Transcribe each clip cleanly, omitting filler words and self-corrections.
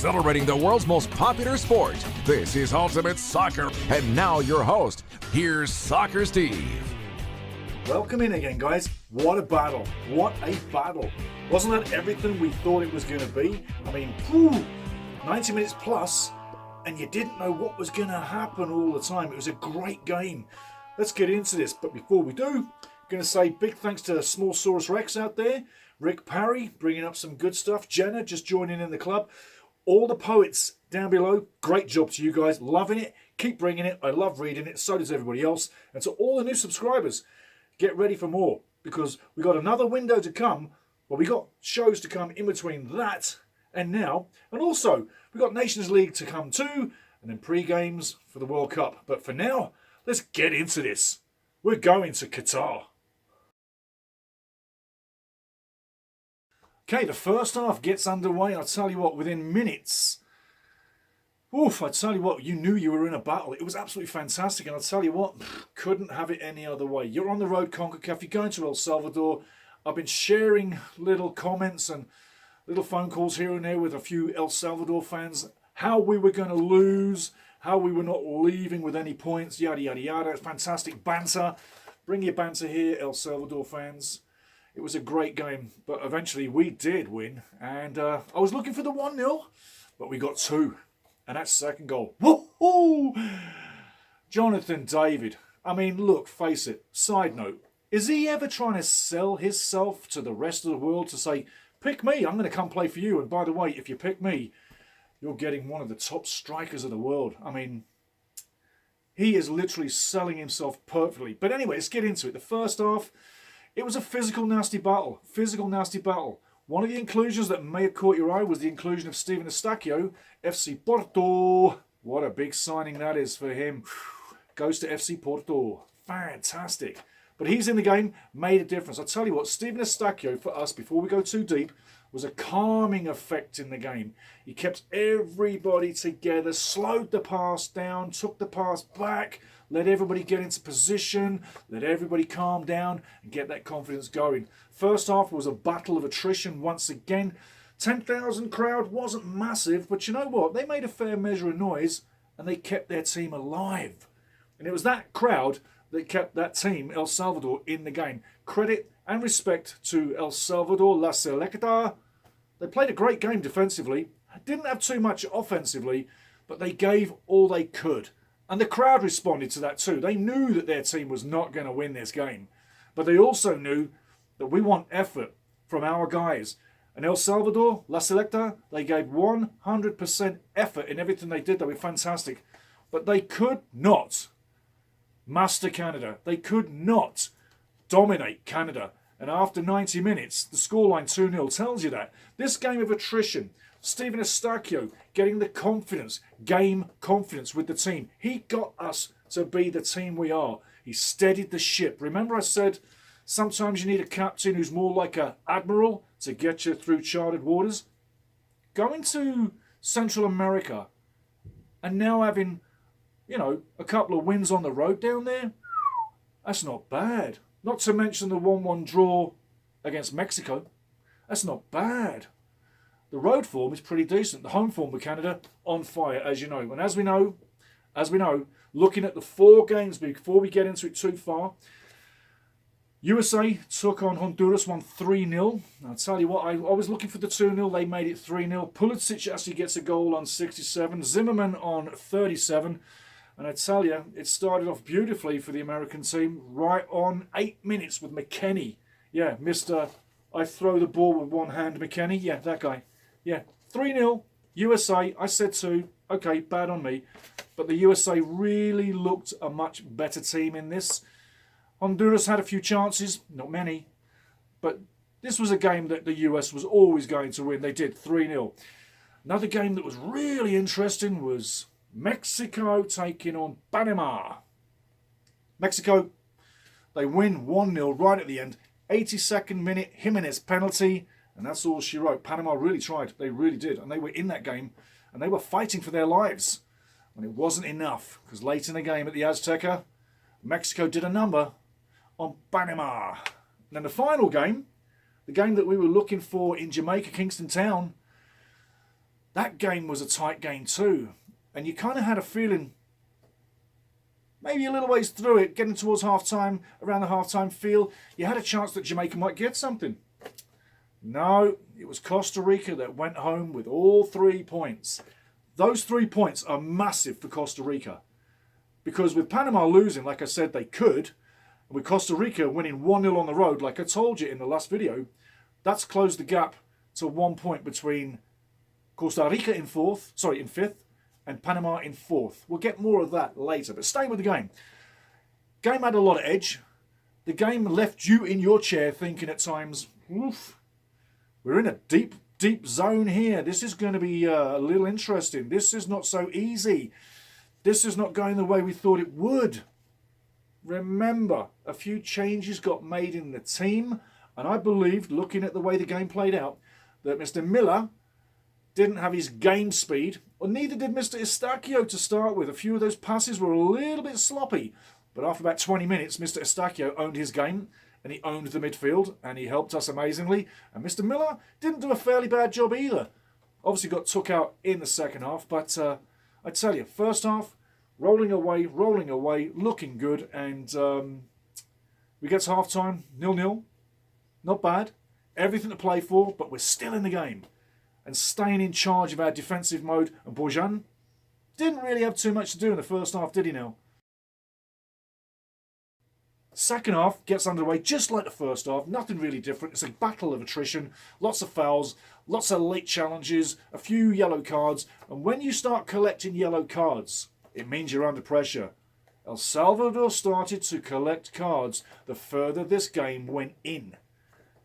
celebrating the world's most popular sport. This is Ultimate Soccer. And now your host, here's Soccer Steve. Welcome in again, guys. What a battle. What a battle. Wasn't that everything we thought it was going to be? I mean, 90 minutes plus, and you didn't know what was going to happen all the time. It was a great game. Let's get into this. But before we do, I'm going to say big thanks to Smallsaurus Rex out there. Rick Parry bringing up some good stuff. Jenna just joining in the club. All the poets down below, great job to you guys. Loving it. Keep bringing it. I love reading it. So does everybody else. And to all the new subscribers, get ready for more, because we got another window to come. Well, we got shows to come in between that and now. And also, we got Nations League to come too, and then pre-games for the World Cup. But for now, let's get into this. We're going to Qatar. Okay, the first half gets underway. I'll tell you what, within minutes, I tell you what, you knew you were in a battle. It was absolutely fantastic, and I'll tell you what, couldn't have it any other way. You're on the road, Concacaf. You're going to El Salvador. I've been sharing little comments and little phone calls here and there with a few El Salvador fans, how we were going to lose, how we were not leaving with any points, yada, yada, yada. It's fantastic banter. Bring your banter here, El Salvador fans. It was a great game, but eventually we did win. And I was looking for the 1-0, but we got 2. And that second goal. Woo-hoo! Jonathan David. I mean, look, face it. Side note. Is he ever trying to sell himself to the rest of the world to say, pick me, I'm going to come play for you. And by the way, if you pick me, you're getting one of the top strikers of the world. I mean, he is literally selling himself perfectly. But anyway, let's get into it. The first half, it was a physical, nasty battle. Physical, nasty battle. One of the inclusions that may have caught your eye was the inclusion of Steven Eustáquio, FC Porto. What a big signing that is for him. Goes to FC Porto. Fantastic. But he's in the game, made a difference. I'll tell you what, Steven Eustáquio, for us, before we go too deep, was a calming effect in the game. He kept everybody together, slowed the pass down, took the pass back, let everybody get into position, let everybody calm down and get that confidence going. First half was a battle of attrition once again. 10,000 crowd wasn't massive, but you know what? They made a fair measure of noise and they kept their team alive. And it was that crowd that kept that team, El Salvador, in the game. Credit and respect to El Salvador, La Selecta. They played a great game defensively. Didn't have too much offensively, but they gave all they could. And the crowd responded to that too. They knew that their team was not going to win this game. But they also knew that we want effort from our guys. And El Salvador, La Selecta, they gave 100% effort in everything they did. They were fantastic. But they could not master Canada. They could not dominate Canada. And after 90 minutes, the scoreline 2-0 tells you that. This game of attrition, Steven Eustáquio getting the confidence, game confidence with the team. He got us to be the team we are. He steadied the ship. Remember I said sometimes you need a captain who's more like an admiral to get you through charted waters? Going to Central America and now having, a couple of wins on the road down there, that's not bad. Not to mention the 1-1 draw against Mexico. That's not bad. The road form is pretty decent. The home form with Canada, on fire, as you know. And as we know, looking at the 4 games before we get into it too far, USA took on Honduras, won 3-0. I'll tell you what, I was looking for the 2-0. They made it 3-0. Pulisic actually gets a goal on 67. Zimmerman on 37. And I tell you, it started off beautifully for the American team, right on 8 minutes with McKennie. Yeah, Mr. I throw the ball with one hand, McKennie. Yeah, that guy. Yeah, 3-0, USA. I said 2. Okay, bad on me. But the USA really looked a much better team in this. Honduras had a few chances, not many. But this was a game that the US was always going to win. They did 3-0. Another game that was really interesting was Mexico taking on Panama. Mexico, they win 1-0 right at the end. 82nd minute, Jimenez penalty. And that's all she wrote. Panama really tried. They really did. And they were in that game. And they were fighting for their lives. And it wasn't enough. Because late in the game at the Azteca, Mexico did a number on Panama. And then the final game, the game that we were looking for in Jamaica, Kingston Town, that game was a tight game too. And you kind of had a feeling, maybe a little ways through it, getting towards half-time, around the half-time feel, you had a chance that Jamaica might get something. No, it was Costa Rica that went home with all 3 points. Those 3 points are massive for Costa Rica. Because with Panama losing, like I said, they could, and with Costa Rica winning 1-0 on the road, like I told you in the last video, that's closed the gap to 1 point between Costa Rica in fifth, and Panama in fourth. We'll get more of that later, but staying with the game. Game had a lot of edge. The game left you in your chair thinking at times, oof, we're in a deep, deep zone here. This is going to be a little interesting. This is not so easy. This is not going the way we thought it would. Remember, a few changes got made in the team, and I believed, looking at the way the game played out, that Mr. Miller didn't have his game speed, or neither did Mr. Estacio to start with. A few of those passes were a little bit sloppy, but after about 20 minutes, Mr. Estacio owned his game, and he owned the midfield, and he helped us amazingly. And Mr. Miller didn't do a fairly bad job either. Obviously got took out in the second half, but I tell you, first half, rolling away, looking good, and we get to half-time, 0-0. Not bad. Everything to play for, but we're still in the game. And staying in charge of our defensive mode. And Bojan didn't really have too much to do in the first half, did he now? Second half gets underway just like the first half. Nothing really different. It's a battle of attrition. Lots of fouls. Lots of late challenges. A few yellow cards. And when you start collecting yellow cards, it means you're under pressure. El Salvador started to collect cards the further this game went in.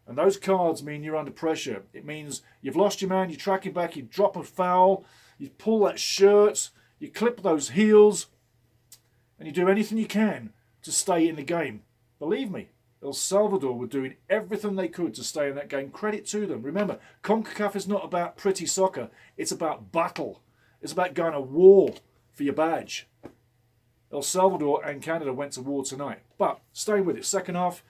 And those cards mean you're under pressure. It means you've lost your man, you track him back, you drop a foul, you pull that shirt, you clip those heels, and you do anything you can to stay in the game. Believe me, El Salvador were doing everything they could to stay in that game. Credit to them. Remember, Concacaf is not about pretty soccer. It's about battle. It's about going to war for your badge. El Salvador and Canada went to war tonight. But staying with it, second half,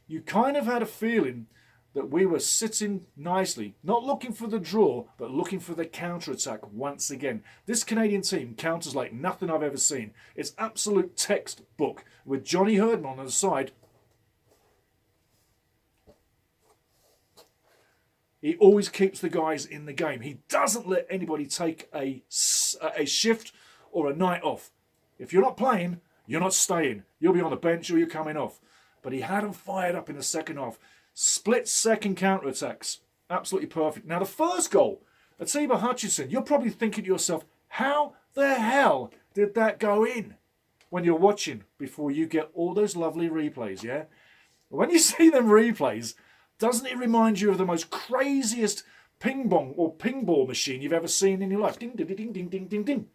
you kind of had a feeling that we were sitting nicely, not looking for the draw, but looking for the counter-attack once again. This Canadian team counters like nothing I've ever seen. It's absolute textbook, with Johnny Herdman on the side. He always keeps the guys in the game. He doesn't let anybody take a shift or a night off. If you're not playing, you're not staying. You'll be on the bench or you're coming off. But he had them fired up in the second half. Split-second counter-attacks. Absolutely perfect. Now, the first goal, Atiba Hutchinson, you're probably thinking to yourself, how the hell did that go in? When you're watching, before you get all those lovely replays, yeah? When you see them replays, doesn't it remind you of the most craziest ping-pong or ping-ball machine you've ever seen in your life? Ding, ding, ding, ding, ding, ding, ding.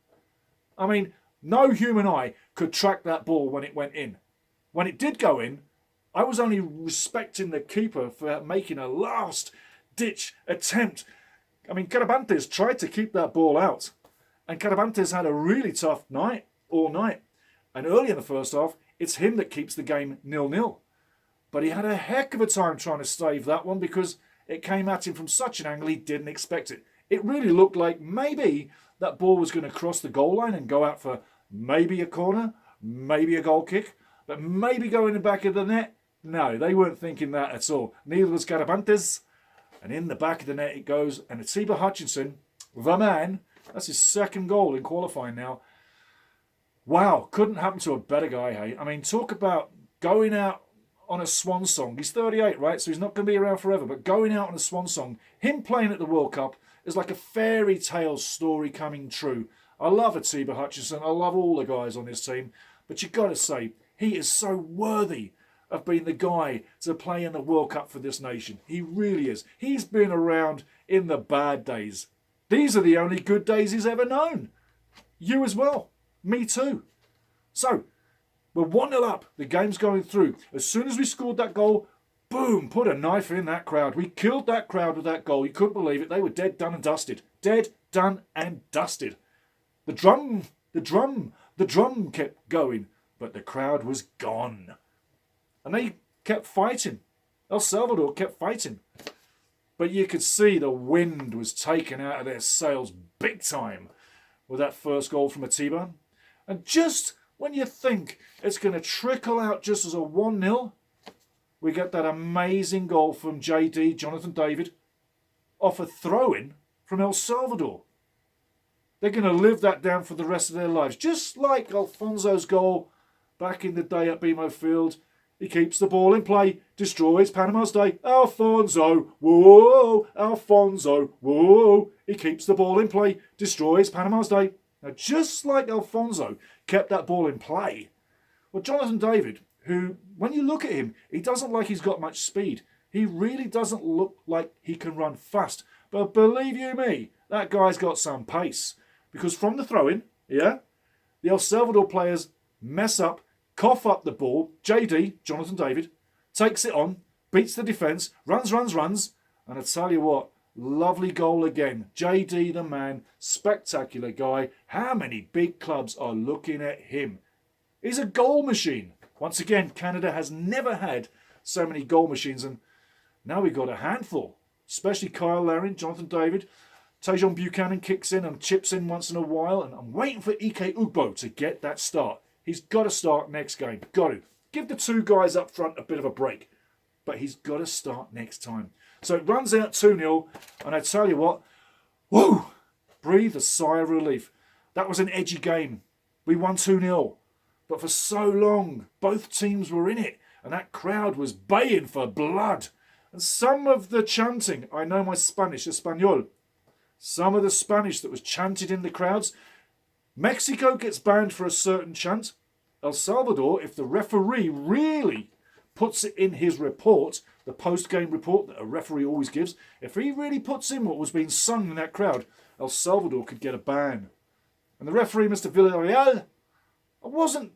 I mean, no human eye could track that ball when it went in. When it did go in, I was only respecting the keeper for making a last-ditch attempt. I mean, Carabantes tried to keep that ball out. And Carabantes had a really tough night, all night. And early in the first half, it's him that keeps the game 0-0. But he had a heck of a time trying to save that one because it came at him from such an angle he didn't expect it. It really looked like maybe that ball was going to cross the goal line and go out for maybe a corner, maybe a goal kick, but maybe go in the back of the net. No, they weren't thinking that at all. Neither was Carabantes. And in the back of the net it goes. And Atiba Hutchinson, the man, that's his second goal in qualifying now. Wow, couldn't happen to a better guy, hey? I mean, talk about going out on a swan song. He's 38, right? So he's not going to be around forever. But going out on a swan song, him playing at the World Cup is like a fairy tale story coming true. I love Atiba Hutchinson. I love all the guys on this team. But you've got to say, he is so worthy of being the guy to play in the World Cup for this nation. He really is. He's been around in the bad days. These are the only good days he's ever known. You as well. Me too. So, we're 1-0 up. The game's going through. As soon as we scored that goal, boom, put a knife in that crowd. We killed that crowd with that goal. You couldn't believe it. They were dead, done and dusted. Dead, done and dusted. The drum kept going, but the crowd was gone. And they kept fighting. El Salvador kept fighting. But you could see the wind was taken out of their sails big time with that first goal from Atiba. And just when you think it's going to trickle out just as a 1-0, we get that amazing goal from JD, Jonathan David, off a throw-in from El Salvador. They're going to live that down for the rest of their lives. Just like Alfonso's goal back in the day at BMO Field. He keeps the ball in play, destroys Panama's day. Alfonso, whoa, Alfonso, whoa. He keeps the ball in play, destroys Panama's day. Now, just like Alfonso kept that ball in play, well, Jonathan David, who, when you look at him, he doesn't like he's got much speed. He really doesn't look like he can run fast. But believe you me, that guy's got some pace. Because from the throw-in, yeah, the El Salvador players mess up, cough up the ball. JD, Jonathan David, takes it on, beats the defence, runs. And I tell you what, lovely goal again. JD, the man, spectacular guy. How many big clubs are looking at him? He's a goal machine. Once again, Canada has never had so many goal machines, and now we've got a handful, especially Kyle Larin, Jonathan David. Tejon Buchanan kicks in and chips in once in a while, and I'm waiting for Ike Ugbo to get that start. He's got to start next game. Got to. Give the two guys up front a bit of a break. But he's got to start next time. So it runs out 2-0, and I tell you what, whoa, breathe a sigh of relief. That was an edgy game. We won 2-0. But for so long, both teams were in it, and that crowd was baying for blood. And some of the chanting, I know my Spanish, Espanol, some of the Spanish that was chanted in the crowds. Mexico gets banned for a certain chant. El Salvador, if the referee really puts it in his report, the post-game report that a referee always gives, if he really puts in what was being sung in that crowd, El Salvador could get a ban. And the referee, Mr. Villarreal, I wasn't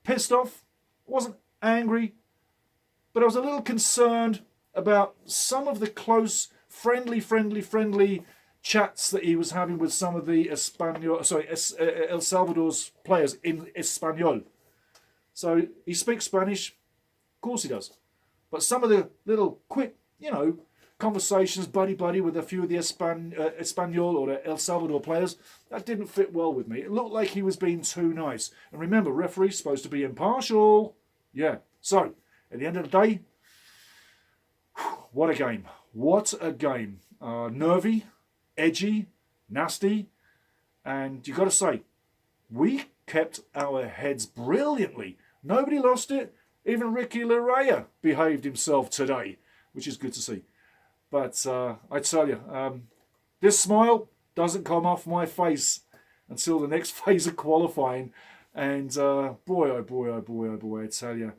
pissed off, I wasn't angry, but I was a little concerned about some of the close friendly chats that he was having with some of the El Salvador's players in Espanol. So he speaks Spanish, of course he does. But some of the little quick, conversations, buddy with a few of the Espanol or the El Salvador players, that didn't fit well with me. It looked like he was being too nice. And remember, referee's supposed to be impartial. Yeah. So, at the end of the day, what a game. What a game. Nervy, edgy, nasty, and you got to say, we kept our heads brilliantly. Nobody lost it. Even Ricky Larrea behaved himself today, which is good to see. But I tell you, this smile doesn't come off my face until the next phase of qualifying. And boy, I tell you,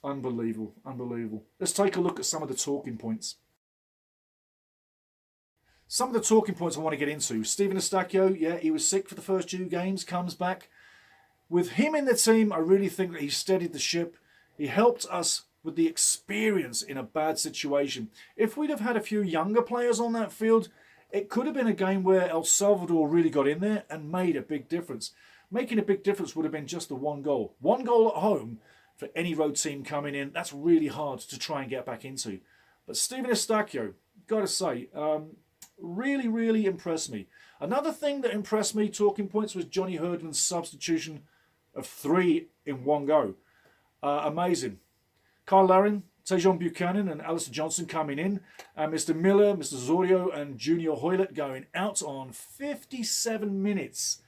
unbelievable. Let's take a look at some of the talking points. Some of the talking points I want to get into. Steven Eustáquio, yeah, he was sick for the first 2 games, comes back. With him in the team, I really think that he steadied the ship. He helped us with the experience in a bad situation. If we'd have had a few younger players on that field, it could have been a game where El Salvador really got in there and made a big difference. Making a big difference would have been just the 1 goal. 1 goal at home for any road team coming in, that's really hard to try and get back into. But Steven Eustáquio, got to say, really impressed me. Another thing that impressed me, talking points, was Johnny Herdman's substitution of 3 in 1 go. Amazing. Kyle Larin, Tejon Buchanan and Alistair Johnson coming in. And Mr. Miller, Mr. Zorio and Junior Hoylett going out on 57 minutes.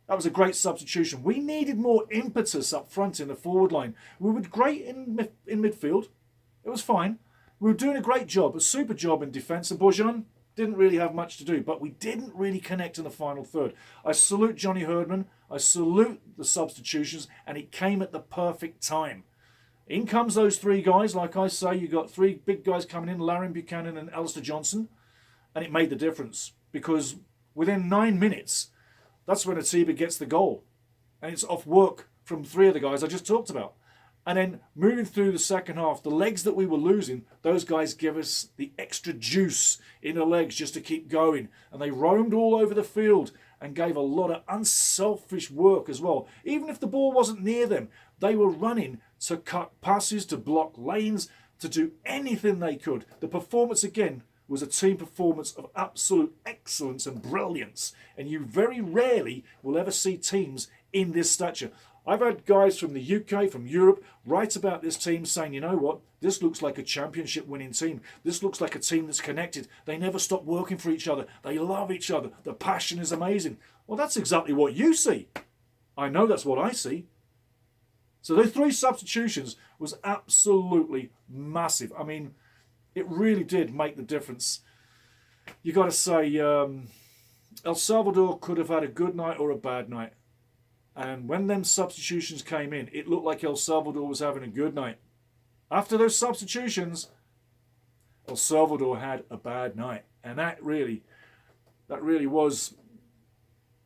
That was a great substitution. We needed more impetus up front in the forward line. We were great in midfield. It was fine. We were doing a great job, a super job in defence. And Bojan didn't really have much to do, but we didn't really connect in the final third. I salute Johnny Herdman. I salute the substitutions, and it came at the perfect time. In comes those 3 guys. Like I say, you got 3 big guys coming in, Larin, Buchanan and Alistair Johnson, and it made the difference because within 9 minutes, that's when Atiba gets the goal, and it's off work from 3 of the guys I just talked about. And then moving through the second half, the legs that we were losing, those guys give us the extra juice in the legs just to keep going. And they roamed all over the field and gave a lot of unselfish work as well. Even if the ball wasn't near them, they were running to cut passes, to block lanes. to do anything they could. The performance again was a team performance of absolute excellence and brilliance. And you very rarely will ever see teams in this stature. I've had guys from the UK, from Europe, write about this team saying, you know what, this looks like a championship winning team. This looks like a team that's connected. They never stop working for each other. They love each other. The passion is amazing. Well, that's exactly what you see. I know that's what I see. So those 3 substitutions was absolutely massive. I mean, it really did make the difference. You got to say, El Salvador could have had a good night or a bad night. And when them substitutions came in, it looked like El Salvador was having a good night. After those substitutions, El Salvador had a bad night. And that really was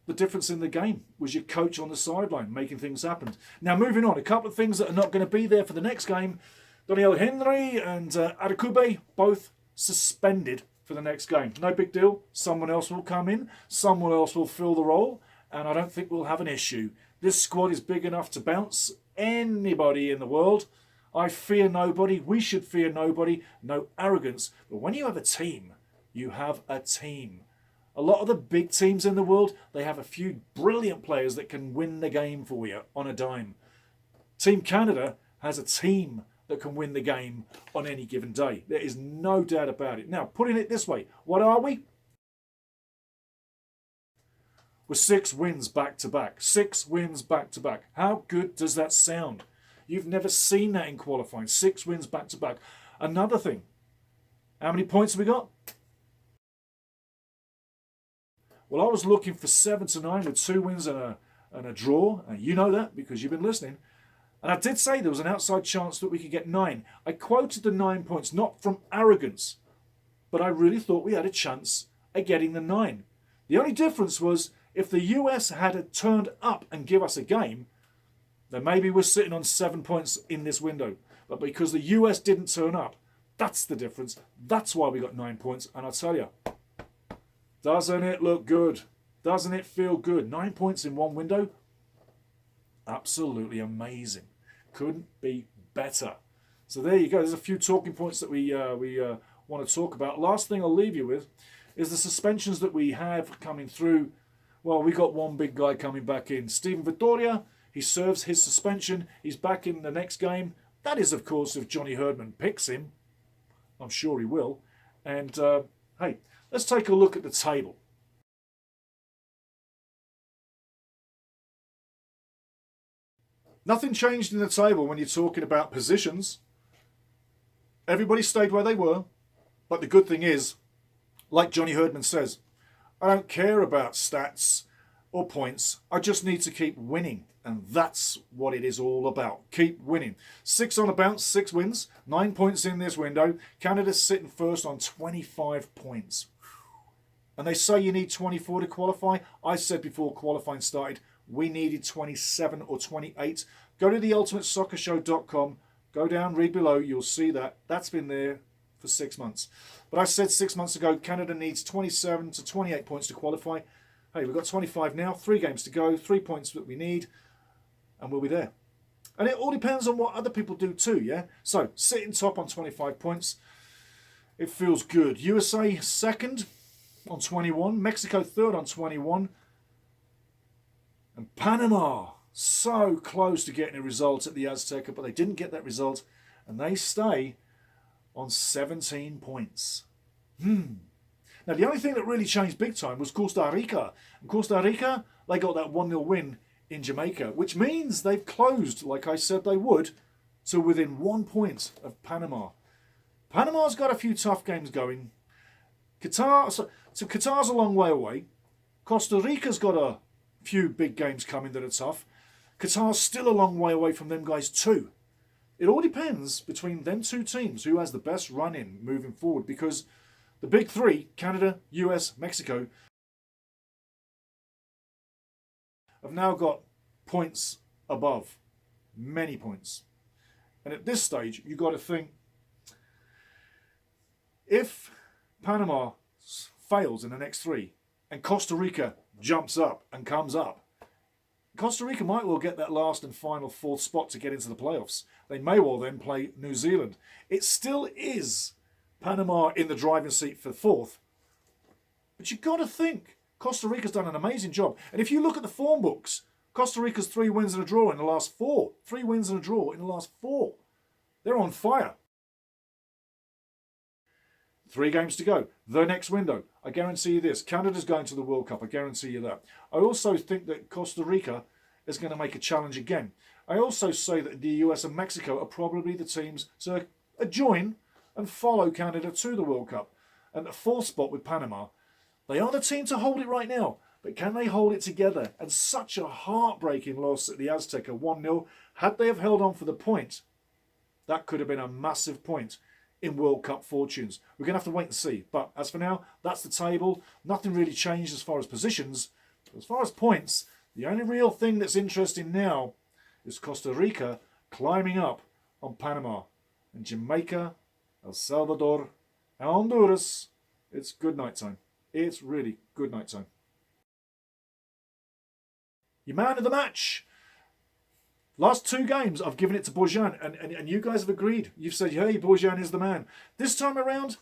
the difference in the game, was your coach on the sideline making things happen. Now, moving on, a couple of things that are not going to be there for the next game. Daniel Henry and Arakube both suspended for the next game. No big deal. Someone else will come in. Someone else will fill the role. And I don't think we'll have an issue. This squad is big enough to bounce anybody in the world. I fear nobody. We should fear nobody. No arrogance. But when you have a team, you have a team. A lot of the big teams in the world, they have a few brilliant players that can win the game for you on a dime. Team Canada has a team that can win the game on any given day. There is no doubt about it. Now, putting it this way, what are we? We're 6 wins back-to-back. 6 wins back-to-back. How good does that sound? You've never seen that in qualifying. 6 wins back-to-back. Another thing, how many points have we got? Well, I was looking for 7 to 9 with 2 wins and a draw. And you know that because you've been listening. And I did say there was an outside chance that we could get 9. I quoted the 9 points, not from arrogance, but I really thought we had a chance at getting the 9. The only difference was if the US had turned up and give us a game, then maybe we're sitting on 7 points in this window. But because the US didn't turn up, that's the difference. That's why we got 9 points. And I'll tell you, doesn't it look good? Doesn't it feel good? 9 points in one window? Absolutely amazing. Couldn't be better. So there you go. There's a few talking points that we want to talk about. Last thing I'll leave you with is the suspensions that we have coming through. Well, we got one big guy coming back in. Steven Vittoria, he serves his suspension. He's back in the next game. That is, of course, if Johnny Herdman picks him. I'm sure he will. And, hey, let's take a look at the table. Nothing changed in the table when you're talking about positions. Everybody stayed where they were. But the good thing is, like Johnny Herdman says, I don't care about stats or points. I just need to keep winning. And that's what it is all about. Keep winning. 6 on a bounce, 6 wins, 9 points in this window. Canada's sitting first on 25 points. And they say you need 24 to qualify. I said before qualifying started, we needed 27 or 28. Go to theultimatesoccershow.com. Go down, read below. You'll see that. That's been there for 6 months. But I said 6 months ago, Canada needs 27 to 28 points to qualify. Hey, we've got 25 now, 3 games to go, 3 points that we need, and we'll be there. And it all depends on what other people do too, yeah? So, sitting top on 25 points, it feels good. USA second on 21, Mexico third on 21, and Panama so close to getting a result at the Azteca, but they didn't get that result, and they stay on 17 points. Now, the only thing that really changed big time was Costa Rica. And Costa Rica, they got that 1-0 win in Jamaica, which means they've closed, like I said they would, to within 1 point of Panama. Panama's got a few tough games going. Qatar's a long way away. Costa Rica's got a few big games coming that are tough. Qatar's still a long way away from them guys too. It all depends between them 2 teams who has the best run-in moving forward, because the big 3, Canada, US, Mexico, have now got points above. Many points. And at this stage, you've got to think, if Panama fails in the next 3 and Costa Rica jumps up and comes up, Costa Rica might well get that last and final fourth spot to get into the playoffs. They may well then play New Zealand. It still is Panama in the driving seat for fourth. But you've got to think, Costa Rica's done an amazing job. And if you look at the form books, Costa Rica's 3 wins and a draw in the last 4. 3 wins and a draw in the last 4. They're on fire. 3 games to go. The next window. I guarantee you this. Canada's going to the World Cup. I guarantee you that. I also think that Costa Rica is going to make a challenge again. I also say that the US and Mexico are probably the teams to join and follow Canada to the World Cup. And the 4th spot with Panama, they are the team to hold it right now. But can they hold it together? And such a heartbreaking loss at the Azteca, 1-0. Had they have held on for the point, that could have been a massive point in World Cup fortunes. We're going to have to wait and see. But as for now, that's the table. Nothing really changed as far as positions. As far as points, the only real thing that's interesting now is Costa Rica climbing up on Panama. And Jamaica, El Salvador, and Honduras, it's good night time. It's really good night time. Your man of the match. Last 2 games, I've given it to Bojan, and you guys have agreed. You've said, hey, Bojan is the man. This time around,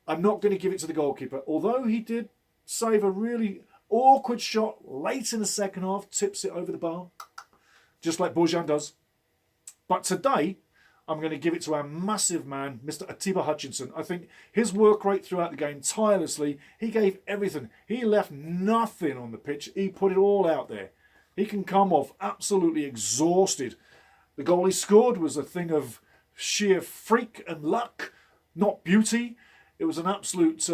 I'm not going to give it to the goalkeeper. Although he did save a really awkward shot late in the second half, tips it over the bar, just like Bojan does. But today, I'm going to give it to our massive man, Mr. Atiba Hutchinson. I think his work rate throughout the game, tirelessly, he gave everything. He left nothing on the pitch. He put it all out there. He can come off absolutely exhausted. The goal he scored was a thing of sheer freak and luck, not beauty. It was an absolute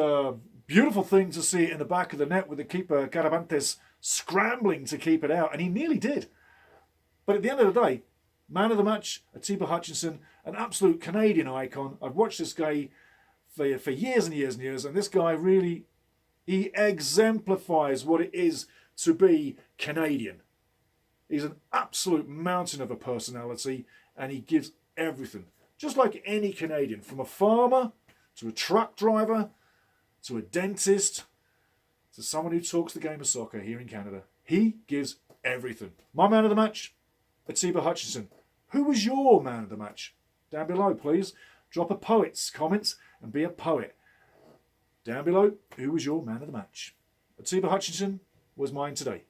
beautiful thing to see in the back of the net with the keeper, Carabantes, scrambling to keep it out, and he nearly did. But at the end of the day, man of the match, Atiba Hutchinson, an absolute Canadian icon. I've watched this guy for years and years and years, and this guy really, he exemplifies what it is to be Canadian. He's an absolute mountain of a personality, and he gives everything. Just like any Canadian, from a farmer to a truck driver to a dentist to someone who talks the game of soccer here in Canada. He gives everything. My man of the match, Atiba Hutchinson. Who was your man of the match? Down below, please. Drop a poet's comments and be a poet. Down below, who was your man of the match? Atiba Hutchinson was mine today.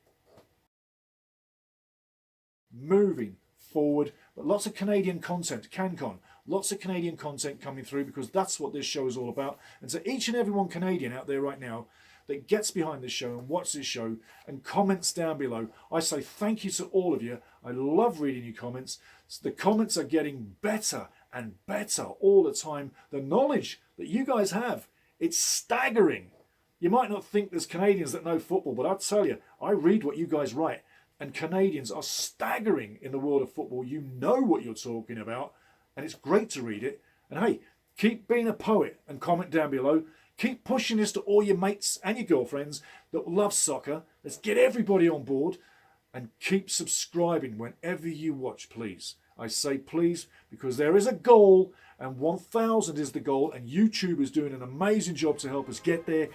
Moving forward, but lots of Canadian content, CanCon. Lots of Canadian content coming through because that's what this show is all about. And to each and every one Canadian out there right now that gets behind this show and watches this show and comments down below, I say thank you to all of you. I love reading your comments. The comments are getting better and better all the time. The knowledge that you guys have, it's staggering. You might not think there's Canadians that know football, but I'll tell you, I read what you guys write. And Canadians are staggering in the world of football. You know what you're talking about. And it's great to read it. And hey, keep being a poet and comment down below. Keep pushing this to all your mates and your girlfriends that love soccer. Let's get everybody on board. And keep subscribing whenever you watch, please. I say please because there is a goal. And 1,000 is the goal. And YouTube is doing an amazing job to help us get there.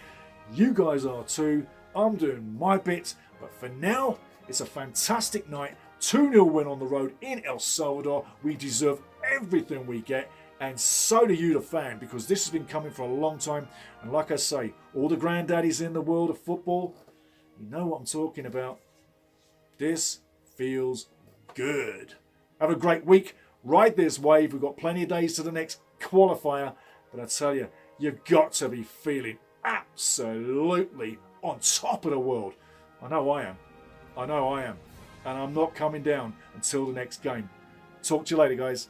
You guys are too. I'm doing my bit. But for now, it's a fantastic night. 2-0 win on the road in El Salvador. We deserve everything we get, and so do you, the fan, because this has been coming for a long time. And like I say, all the granddaddies in the world of football, you know what I'm talking about. This feels good. Have a great week. Ride this wave. We've got plenty of days to the next qualifier. But I tell you, you've got to be feeling absolutely on top of the world. I know I am. I know I am. And I'm not coming down until the next game. Talk to you later, guys.